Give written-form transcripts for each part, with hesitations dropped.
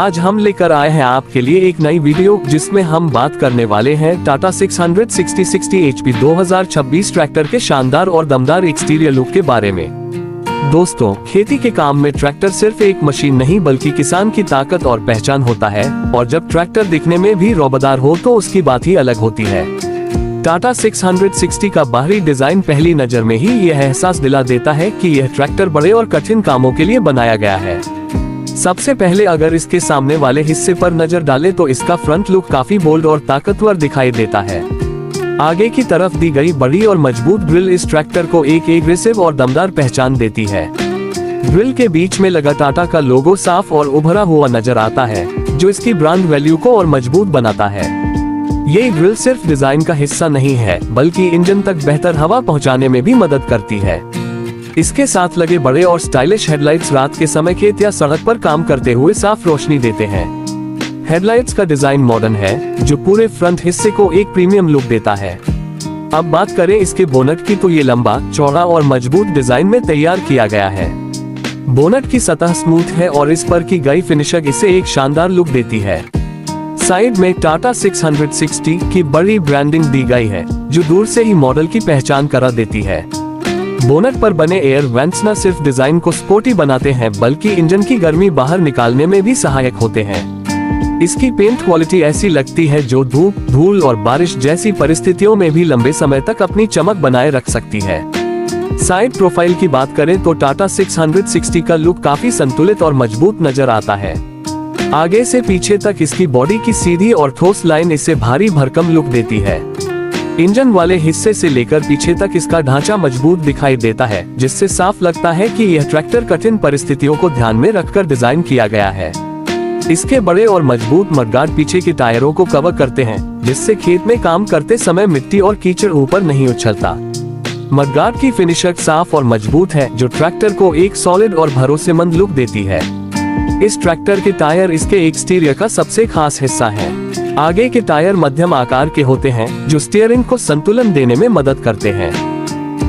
आज हम लेकर आए हैं आपके लिए एक नई वीडियो जिसमें हम बात करने वाले हैं टाटा 660 HP 2026 ट्रैक्टर के शानदार और दमदार एक्सटीरियर लुक के बारे में। दोस्तों, खेती के काम में ट्रैक्टर सिर्फ एक मशीन नहीं बल्कि किसान की ताकत और पहचान होता है, और जब ट्रैक्टर दिखने में भी रौबदार हो तो उसकी बात ही अलग होती है। टाटा 660 का बाहरी डिजाइन पहली नजर में ही यह एहसास दिला देता है कि यह ट्रैक्टर बड़े और कठिन कामों के लिए बनाया गया है। सबसे पहले अगर इसके सामने वाले हिस्से पर नजर डालें तो इसका फ्रंट लुक काफी बोल्ड और ताकतवर दिखाई देता है। आगे की तरफ दी गई बड़ी और मजबूत ग्रिल इस ट्रैक्टर को एक एग्रेसिव और दमदार पहचान देती है। ग्रिल के बीच में लगा टाटा का लोगो साफ और उभरा हुआ नजर आता है, जो इसकी ब्रांड वैल्यू को और मजबूत बनाता है। ये ग्रिल सिर्फ डिजाइन का हिस्सा नहीं है बल्कि इंजन तक बेहतर हवा पहुंचाने में भी मदद करती है। इसके साथ लगे बड़े और स्टाइलिश हेडलाइट्स रात के समय खेत या सड़क पर काम करते हुए साफ रोशनी देते हैं। हेडलाइट्स का डिजाइन मॉडर्न है, जो पूरे फ्रंट हिस्से को एक प्रीमियम लुक देता है। अब बात करें इसके बोनट की तो ये लंबा, चौड़ा और मजबूत डिजाइन में तैयार किया गया है। बोनट की सतह स्मूथ है और इस पर की गई फिनिशिंग इसे एक शानदार लुक देती है। साइड में टाटा 660 की बड़ी ब्रांडिंग दी गई है, जो दूर से ही मॉडल की पहचान करा देती है। बोनट पर बने एयर वेंट्स न सिर्फ डिजाइन को स्पोर्टी बनाते हैं बल्कि इंजन की गर्मी बाहर निकालने में भी सहायक होते हैं। इसकी पेंट क्वालिटी ऐसी लगती है जो धूप, धूल और बारिश जैसी परिस्थितियों में भी लंबे समय तक अपनी चमक बनाए रख सकती है। साइड प्रोफाइल की बात करें तो टाटा 660 का लुक काफी संतुलित और मजबूत नजर आता है। आगे से पीछे तक इसकी बॉडी की सीधी और ठोस लाइन इसे भारी भरकम लुक देती है। इंजन वाले हिस्से से लेकर पीछे तक इसका ढांचा मजबूत दिखाई देता है, जिससे साफ लगता है कि यह ट्रैक्टर कठिन परिस्थितियों को ध्यान में रखकर डिजाइन किया गया है। इसके बड़े और मजबूत मडगार्ड पीछे के टायरों को कवर करते हैं, जिससे खेत में काम करते समय मिट्टी और कीचड़ ऊपर नहीं उछलता। मडगार्ड की फिनिशिंग साफ और मजबूत है, जो ट्रैक्टर को एक सॉलिड और भरोसेमंद लुक देती है। इस ट्रैक्टर के टायर इसके एक्सटीरियर का सबसे खास हिस्सा है। आगे के टायर मध्यम आकार के होते हैं, जो स्टीयरिंग को संतुलन देने में मदद करते हैं।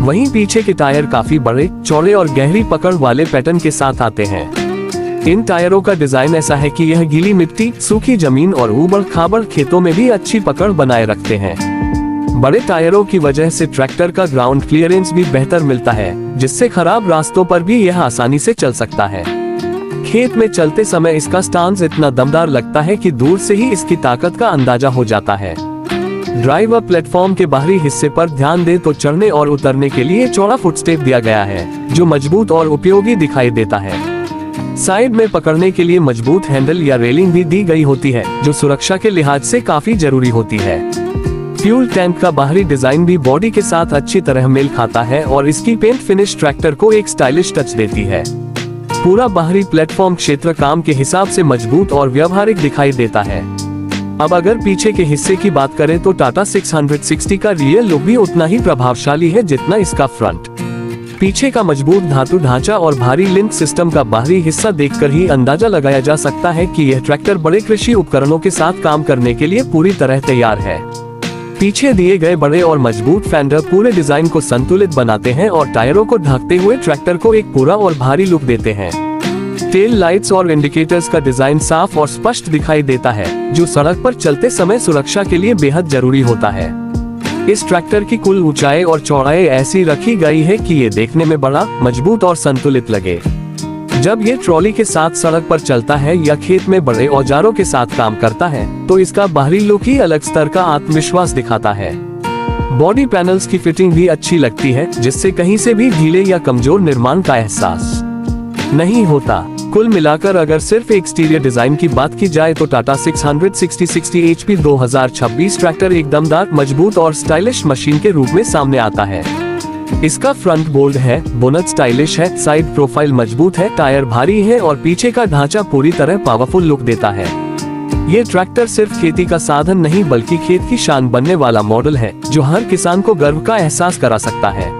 वहीं पीछे के टायर काफी बड़े, चौड़े और गहरी पकड़ वाले पैटर्न के साथ आते हैं। इन टायरों का डिजाइन ऐसा है कि यह गीली मिट्टी, सूखी जमीन और ऊबड़-खाबड़ खेतों में भी अच्छी पकड़ बनाए रखते हैं। बड़े टायरों की वजह से ट्रैक्टर का ग्राउंड क्लियरेंस भी बेहतर मिलता है, जिससे खराब रास्तों पर भी यह आसानी से चल सकता है। खेत में चलते समय इसका स्टांस इतना दमदार लगता है कि दूर से ही इसकी ताकत का अंदाजा हो जाता है। ड्राइवर प्लेटफॉर्म के बाहरी हिस्से पर ध्यान दे तो चढ़ने और उतरने के लिए चौड़ा फुटस्टेप दिया गया है, जो मजबूत और उपयोगी दिखाई देता है। साइड में पकड़ने के लिए मजबूत हैंडल या रेलिंग भी दी गई होती है, जो सुरक्षा के लिहाज से काफी जरूरी होती है। फ्यूल टैंक का बाहरी डिजाइन भी बॉडी के साथ अच्छी तरह मेल खाता है और इसकी पेंट फिनिश ट्रैक्टर को एक स्टाइलिश टच देती है। पूरा बाहरी प्लेटफॉर्म क्षेत्र काम के हिसाब से मजबूत और व्यवहारिक दिखाई देता है। अब अगर पीछे के हिस्से की बात करें तो टाटा 660 का रियर लुक भी उतना ही प्रभावशाली है जितना इसका फ्रंट। पीछे का मजबूत धातु ढांचा और भारी लिंक सिस्टम का बाहरी हिस्सा देखकर ही अंदाजा लगाया जा सकता है कि यह ट्रैक्टर बड़े कृषि उपकरणों के साथ काम करने के लिए पूरी तरह तैयार है। पीछे दिए गए बड़े और मजबूत फेंडर पूरे डिजाइन को संतुलित बनाते हैं और टायरों को ढकते हुए ट्रैक्टर को एक पूरा और भारी लुक देते हैं। टेल लाइट्स और इंडिकेटर्स का डिजाइन साफ और स्पष्ट दिखाई देता है, जो सड़क पर चलते समय सुरक्षा के लिए बेहद जरूरी होता है। इस ट्रैक्टर की कुल ऊंचाई और चौड़ाई ऐसी रखी गई है कि ये देखने में बड़ा, मजबूत और संतुलित लगे। जब ये ट्रॉली के साथ सड़क पर चलता है या खेत में बड़े औजारों के साथ काम करता है तो इसका बाहरी लुक ही अलग स्तर का आत्मविश्वास दिखाता है। बॉडी पैनल्स की फिटिंग भी अच्छी लगती है, जिससे कहीं से भी ढीले या कमजोर निर्माण का एहसास नहीं होता। कुल मिलाकर अगर सिर्फ एक्सटीरियर डिजाइन की बात की जाए तो टाटा 660 HP 2026 ट्रैक्टर एक दमदार, मजबूत और स्टाइलिश मशीन के रूप में सामने आता है। इसका फ्रंट बोल्ड है, बोनट स्टाइलिश है, साइड प्रोफाइल मजबूत है, टायर भारी है और पीछे का ढांचा पूरी तरह पावरफुल लुक देता है। ये ट्रैक्टर सिर्फ खेती का साधन नहीं बल्कि खेत की शान बनने वाला मॉडल है, जो हर किसान को गर्व का एहसास करा सकता है।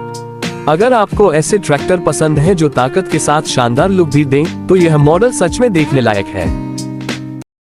अगर आपको ऐसे ट्रैक्टर पसंद है जो ताकत के साथ शानदार लुक भी दें, तो यह मॉडल सच में देखने लायक है।